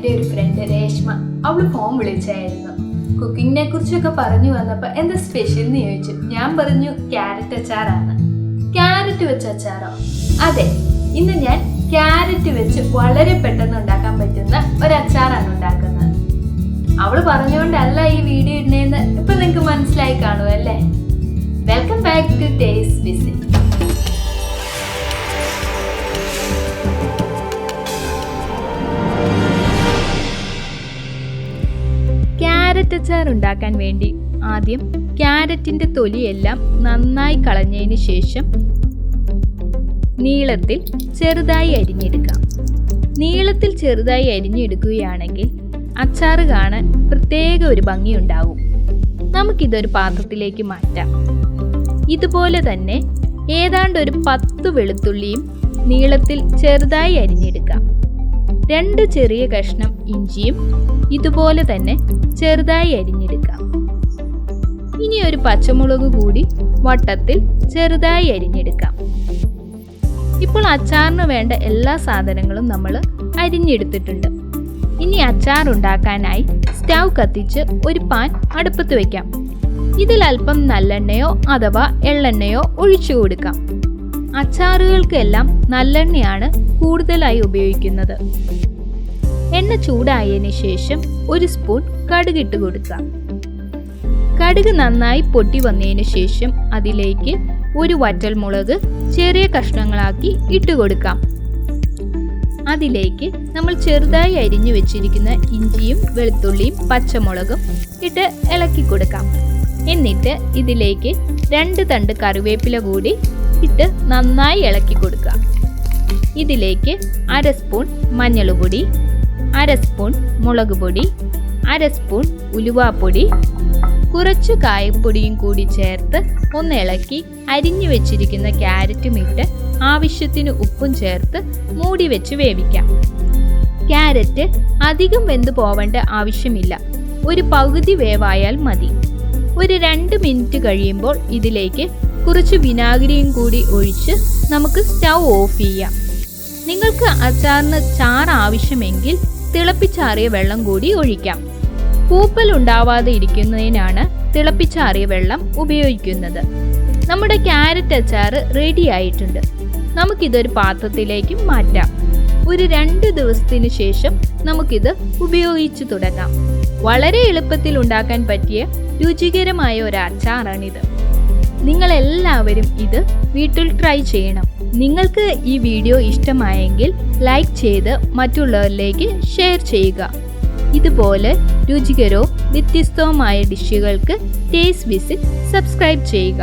എൻ്റെ ഒരു ഫ്രണ്ട് രേഷ്മ, അവള് ഫോൺ വിളിച്ചായിരുന്നു. കുക്കിങ്ങിനെ കുറിച്ചൊക്കെ പറഞ്ഞു വന്നപ്പോൾ എന്താ സ്പെഷ്യൽ എന്ന് ചോദിച്ചു. ഞാൻ പറഞ്ഞു ക്യാരറ്റ് അച്ചാറാണ്. ക്യാരറ്റ് വെച്ച അച്ചാറോ? അതെ, ഇന്ന് ഞാൻ ക്യാരറ്റ് വെച്ച് വളരെ പെട്ടെന്ന് ഉണ്ടാക്കാൻ പറ്റുന്ന ഒരു അച്ചാറാണ് ഉണ്ടാക്കുന്നത്. അവള് പറഞ്ഞുകൊണ്ടല്ല ഈ വീഡിയോ ഇടുന്നതെന്ന് ഇപ്പൊ നിങ്ങൾക്ക് മനസ്സിലായി കാണുമല്ലേ. Welcome back to taste visit. Carrot അച്ചാർ ഉണ്ടാക്കാൻ വേണ്ടി ആദ്യം ക്യാരറ്റിൻ്റെ തൊലിയെല്ലാം നന്നായി കളഞ്ഞതിന് ശേഷം നീളത്തിൽ ചെറുതായി അരിഞ്ഞെടുക്കാം. നീളത്തിൽ ചെറുതായി അരിഞ്ഞെടുക്കുകയാണെങ്കിൽ അച്ചാർ കാണാൻ പ്രത്യേക ഒരു ഭംഗിയുണ്ടാവും. നമുക്കിതൊരു പാത്രത്തിലേക്ക് മാറ്റാം. ഇതുപോലെ തന്നെ ഏതാണ്ട് ഒരു 10 വെളുത്തുള്ളിയും നീളത്തിൽ ചെറുതായി അരിഞ്ഞെടുക്കാം. 2 ചെറിയ കഷ്ണം ഇഞ്ചിയും ഇതുപോലെ തന്നെ ചെറുതായി അരിഞ്ഞെടുക്കാം. ഇനി ഒരു പച്ചമുളക് കൂടി വട്ടത്തിൽ ചെറുതായി അരിഞ്ഞെടുക്കാം. ഇപ്പോൾ അച്ചാറിന് വേണ്ട എല്ലാ സാധനങ്ങളും നമ്മൾ അരിഞ്ഞെടുത്തിട്ടുണ്ട്. ഇനി അച്ചാർ ഉണ്ടാക്കാനായി സ്റ്റൗ കത്തിച്ച് ഒരു പാൻ അടുപ്പത്ത് വയ്ക്കാം. ഇതിൽ അല്പം നല്ലെണ്ണയോ അഥവാ എള്ളെണ്ണയോ ഒഴിച്ചു കൊടുക്കാം. അച്ചാറുകൾക്കെല്ലാം നല്ലെണ്ണയാണ് കൂടുതലായി ഉപയോഗിക്കുന്നത്. എണ്ണ ചൂടായതിനു ശേഷം 1 സ്പൂൺ കടുകിട്ട് കൊടുക്കാം. കടുക് നന്നായി പൊട്ടി വന്നതിന് ശേഷം അതിലേക്ക് 1 വറ്റൽമുളക് ചെറിയ കഷ്ണങ്ങളാക്കി ഇട്ട് കൊടുക്കാം. അതിലേക്ക് നമ്മൾ ചെറുതായി അരിഞ്ഞു വെച്ചിരിക്കുന്ന ഇഞ്ചിയും വെളുത്തുള്ളിയും പച്ചമുളകും ഇട്ട് ഇളക്കി കൊടുക്കാം. എന്നിട്ട് ഇതിലേക്ക് 2 തണ്ട് കറിവേപ്പില കൂടി ഇട്ട് നന്നായി ഇളക്കി കൊടുക്കാം. ഇതിലേക്ക് 1/2 സ്പൂൺ മഞ്ഞൾപ്പൊടി, 1/2 സ്പൂൺ മുളക് പൊടി, 1/2 സ്പൂൺ ഉലുവാപ്പൊടി, കുറച്ച് കായപ്പൊടിയും കൂടി ചേർത്ത് ഒന്ന് ഇളക്കി അരിഞ്ഞു വെച്ചിരിക്കുന്ന ക്യാരറ്റും ഇട്ട് ആവശ്യത്തിന് ഉപ്പും ചേർത്ത് മൂടി വെച്ച് വേവിക്കാം. ക്യാരറ്റ് അധികം വെന്ത് പോവേണ്ട ആവശ്യമില്ല. ഒരു പകുതി വേവായാൽ മതി. ഒരു 2 മിനിറ്റ് കഴിയുമ്പോൾ ഇതിലേക്ക് കുറച്ച് വിനാഗിരിയും കൂടി ഒഴിച്ച് നമുക്ക് സ്റ്റൗ ഓഫ് ചെയ്യാം. നിങ്ങൾക്ക് അച്ചാറിന് ചാറ് ആവശ്യമെങ്കിൽ തിളപ്പിച്ചാറിയ വെള്ളം കൂടി ഒഴിക്കാം. പൂപ്പൽ ഉണ്ടാവാതെ ഇരിക്കുന്നതിനാണ് തിളപ്പിച്ചാറിയ വെള്ളം ഉപയോഗിക്കുന്നത്. നമ്മുടെ ക്യാരറ്റ് അച്ചാർ റെഡി ആയിട്ടുണ്ട്. നമുക്കിതൊരു പാത്രത്തിലേക്ക് മാറ്റാം. ഒരു 2 ദിവസത്തിന് ശേഷം നമുക്കിത് ഉപയോഗിച്ചു തുടങ്ങാം. വളരെ എളുപ്പത്തിൽ ഉണ്ടാക്കാൻ പറ്റിയ രുചികരമായ ഒരു അച്ചാറാണിത്. നിങ്ങളെല്ലാവരും ഇത് വീട്ടിൽ ട്രൈ ചെയ്യണം. നിങ്ങൾക്ക് ഈ വീഡിയോ ഇഷ്ടമായെങ്കിൽ ലൈക്ക് ചെയ്ത് മറ്റുള്ളവരിലേക്ക് ഷെയർ ചെയ്യുക. ഇതുപോലെ രുചികരവും വ്യത്യസ്തവുമായ ഡിഷുകൾക്ക് ടേസ്റ്റ് വിസിറ്റ് സബ്സ്ക്രൈബ് ചെയ്യുക.